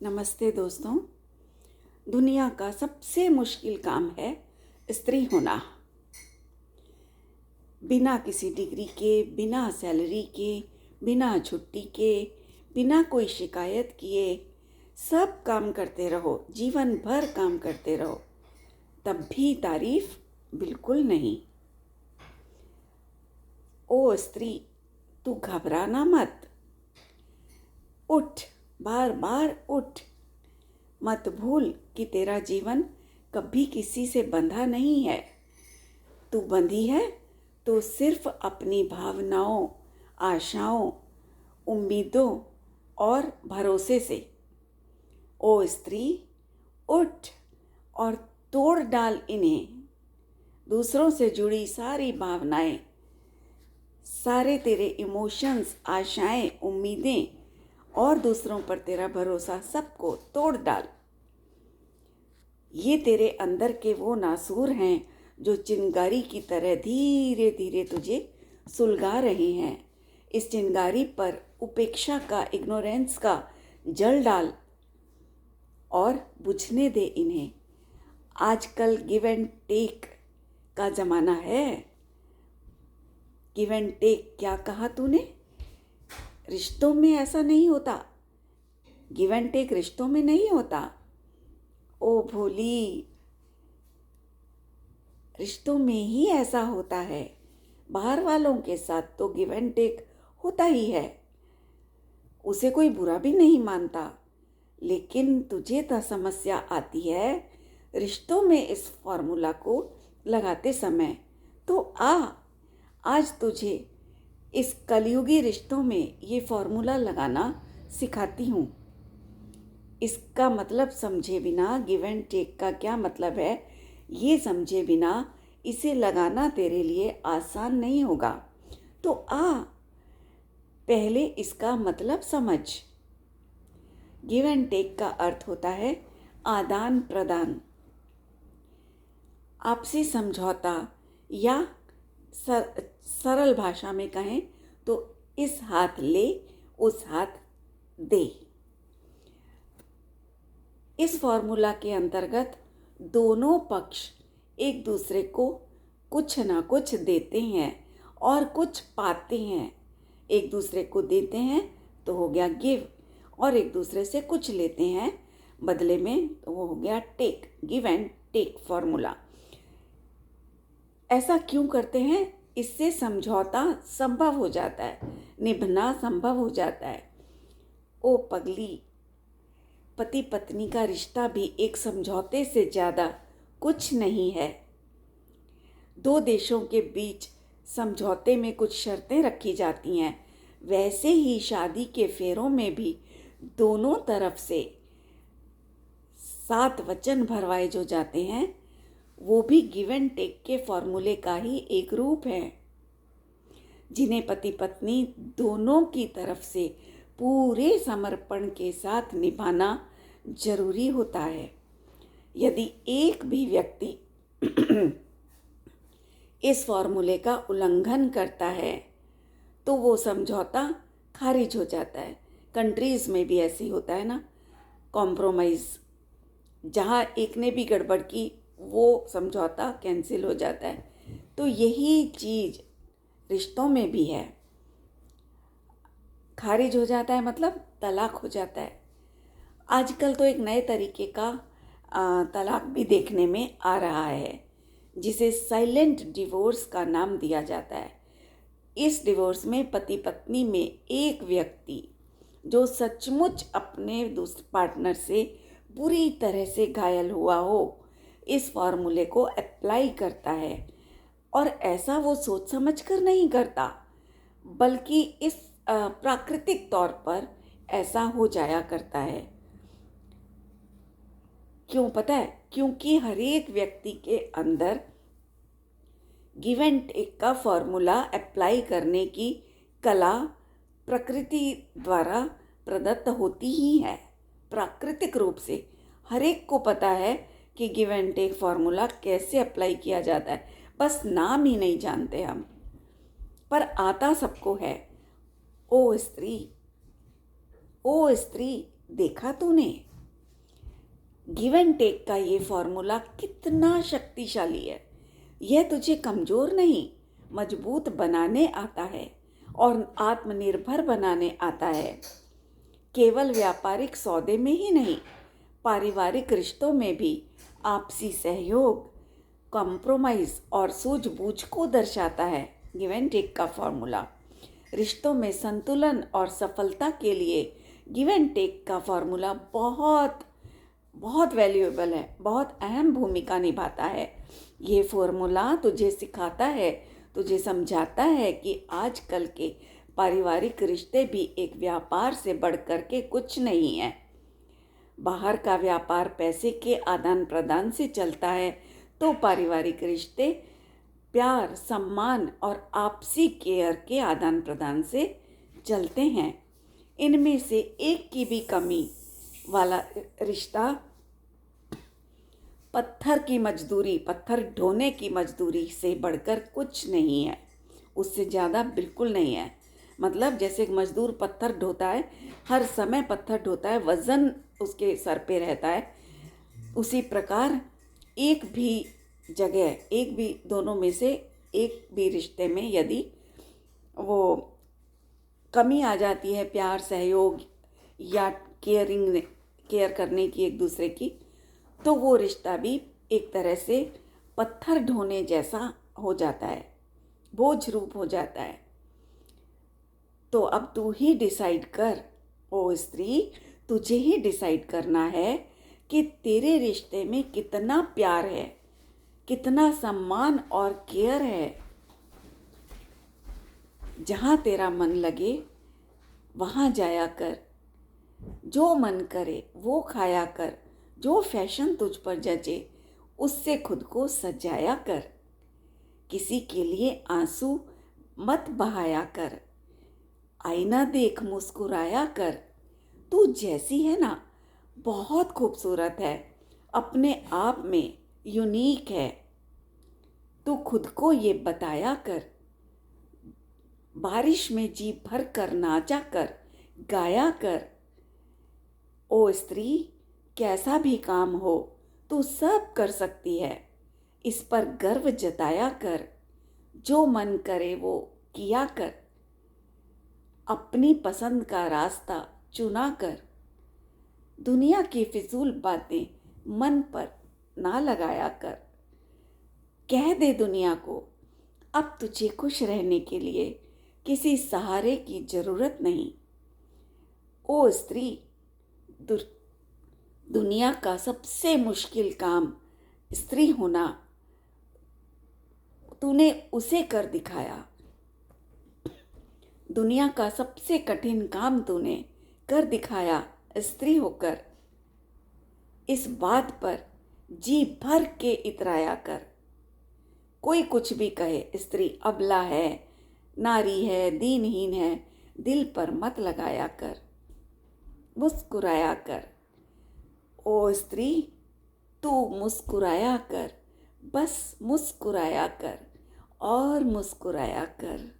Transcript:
नमस्ते दोस्तों। दुनिया का सबसे मुश्किल काम है स्त्री होना। बिना किसी डिग्री के, बिना सैलरी के, बिना छुट्टी के, बिना कोई शिकायत किए सब काम करते रहो, जीवन भर काम करते रहो, तब भी तारीफ बिल्कुल नहीं। ओ स्त्री, तू घबराना मत। उठ, बार बार उठ। मत भूल कि तेरा जीवन कभी किसी से बंधा नहीं है। तू बंधी है तो सिर्फ अपनी भावनाओं, आशाओं, उम्मीदों और भरोसे से। ओ स्त्री, उठ और तोड़ डाल इन्हें। दूसरों से जुड़ी सारी भावनाएं, सारे तेरे इमोशंस, आशाएं, उम्मीदें और दूसरों पर तेरा भरोसा, सबको तोड़ डाल। ये तेरे अंदर के वो नासूर हैं जो चिंगारी की तरह धीरे धीरे तुझे सुलगा रहे हैं। इस चिंगारी पर उपेक्षा का, इग्नोरेंस का जल डाल और बुझने दे इन्हें। आजकल गिव एंड टेक का ज़माना है। गिव एंड टेक क्या कहा तूने? रिश्तों में ऐसा नहीं होता। गिव एंड टेक रिश्तों में नहीं होता। ओ भोली, रिश्तों में ही ऐसा होता है। बाहर वालों के साथ तो गिव एंड टेक होता ही है, उसे कोई बुरा भी नहीं मानता। लेकिन तुझे तो समस्या आती है रिश्तों में इस फॉर्मूला को लगाते समय। तो आज तुझे इस कलयुगी रिश्तों में ये फॉर्मूला लगाना सिखाती हूँ। इसका मतलब समझे बिना, गिव एंड टेक का क्या मतलब है ये समझे बिना इसे लगाना तेरे लिए आसान नहीं होगा। तो पहले इसका मतलब समझ। गिव एंड टेक का अर्थ होता है आदान प्रदान, आपसी समझौता, या सरल भाषा में कहें तो इस हाथ ले, उस हाथ दे। इस फॉर्मूला के अंतर्गत दोनों पक्ष एक दूसरे को कुछ ना कुछ देते हैं और कुछ पाते हैं। एक दूसरे को देते हैं तो हो गया गिव, और एक दूसरे से कुछ लेते हैं बदले में तो वो हो गया take. Give and take formula. ऐसा क्यों करते हैं? इससे समझौता संभव हो जाता है, निभना संभव हो जाता है। ओ पगली, पति पत्नी का रिश्ता भी एक समझौते से ज़्यादा कुछ नहीं है। दो देशों के बीच समझौते में कुछ शर्तें रखी जाती हैं, वैसे ही शादी के फेरों में भी दोनों तरफ से 7 वचन भरवाए जो जाते हैं, वो भी गिव एंड टेक के फॉर्मूले का ही एक रूप है, जिन्हें पति पत्नी दोनों की तरफ से पूरे समर्पण के साथ निभाना जरूरी होता है। यदि एक भी व्यक्ति इस फॉर्मूले का उल्लंघन करता है तो वो समझौता खारिज हो जाता है। कंट्रीज़ में भी ऐसे ही होता है ना, कॉम्प्रोमाइज़। जहाँ एक ने भी गड़बड़ की वो समझौता कैंसिल हो जाता है। तो यही चीज़ रिश्तों में भी है। खारिज हो जाता है मतलब तलाक हो जाता है। आजकल तो एक नए तरीके का तलाक भी देखने में आ रहा है, जिसे साइलेंट डिवोर्स का नाम दिया जाता है। इस डिवोर्स में पति पत्नी में एक व्यक्ति जो सचमुच अपने दूसरे पार्टनर से बुरी तरह से घायल हुआ हो, इस फॉर्मूले को अप्लाई करता है। और ऐसा वो सोच समझ कर नहीं करता, बल्कि इस प्राकृतिक तौर पर ऐसा हो जाया करता है। क्यों पता है? क्योंकि हर एक व्यक्ति के अंदर गिव एंड टेक का फॉर्मूला अप्लाई करने की कला प्रकृति द्वारा प्रदत्त होती ही है। प्राकृतिक रूप से हर एक को पता है कि गिव एंड टेक फॉर्मूला कैसे अप्लाई किया जाता है, बस नाम ही नहीं जानते हम, पर आता सबको है। ओ स्त्री, देखा तूने? गिव एंड टेक का ये फॉर्मूला कितना शक्तिशाली है। यह तुझे कमज़ोर नहीं, मजबूत बनाने आता है और आत्मनिर्भर बनाने आता है। केवल व्यापारिक सौदे में ही नहीं, पारिवारिक रिश्तों में भी आपसी सहयोग, कॉम्प्रोमाइज़ और सूझबूझ को दर्शाता है गिव एंड टेक का फॉर्मूला। रिश्तों में संतुलन और सफलता के लिए गिव एंड टेक का फॉर्मूला बहुत बहुत वैल्यूएबल है, बहुत अहम भूमिका निभाता है। ये फॉर्मूला तुझे सिखाता है, तुझे समझाता है कि आजकल के पारिवारिक रिश्ते भी एक व्यापार से बढ़कर के कुछ नहीं है। बाहर का व्यापार पैसे के आदान प्रदान से चलता है, तो पारिवारिक रिश्ते प्यार, सम्मान और आपसी केयर के आदान प्रदान से चलते हैं। इनमें से एक की भी कमी वाला रिश्ता पत्थर की मजदूरी, पत्थर ढोने की मजदूरी से बढ़कर कुछ नहीं है, उससे ज़्यादा बिल्कुल नहीं है। मतलब जैसे एक मजदूर पत्थर ढोता है, हर समय पत्थर ढोता है, वज़न उसके सर पे रहता है, उसी प्रकार एक भी जगह, एक भी दोनों में से एक भी रिश्ते में यदि वो कमी आ जाती है, प्यार, सहयोग या केयर करने की एक दूसरे की, तो वो रिश्ता भी एक तरह से पत्थर ढोने जैसा हो जाता है, बोझ रूप हो जाता है। तो अब तू ही डिसाइड कर, ओ स्त्री, तुझे ही डिसाइड करना है कि तेरे रिश्ते में कितना प्यार है, कितना सम्मान और केयर है। जहाँ तेरा मन लगे वहाँ जाया कर, जो मन करे वो खाया कर, जो फैशन तुझ पर जचे उससे खुद को सजाया कर। किसी के लिए आंसू मत बहाया कर, आईना देख मुस्कुराया कर। तू जैसी है ना, बहुत खूबसूरत है, अपने आप में यूनिक है। तू खुद को ये बताया कर। बारिश में जी भर कर नाचा कर, गाया कर। ओ स्त्री, कैसा भी काम हो तू सब कर सकती है, इस पर गर्व जताया कर। जो मन करे वो किया कर, अपनी पसंद का रास्ता चुना कर। दुनिया की फिजूल बातें मन पर ना लगाया कर। कह दे दुनिया को अब तुझे खुश रहने के लिए किसी सहारे की जरूरत नहीं। ओ स्त्री, दुनिया का सबसे मुश्किल काम स्त्री होना, तूने उसे कर दिखाया। दुनिया का सबसे कठिन काम तूने कर दिखाया स्त्री होकर। इस बात पर जी भर के इतराया कर। कोई कुछ भी कहे, स्त्री अबला है, नारी है, दीनहीन है, दिल पर मत लगाया कर, मुस्कुराया कर। ओ स्त्री, तू मुस्कुराया कर, बस मुस्कुराया कर और मुस्कुराया कर।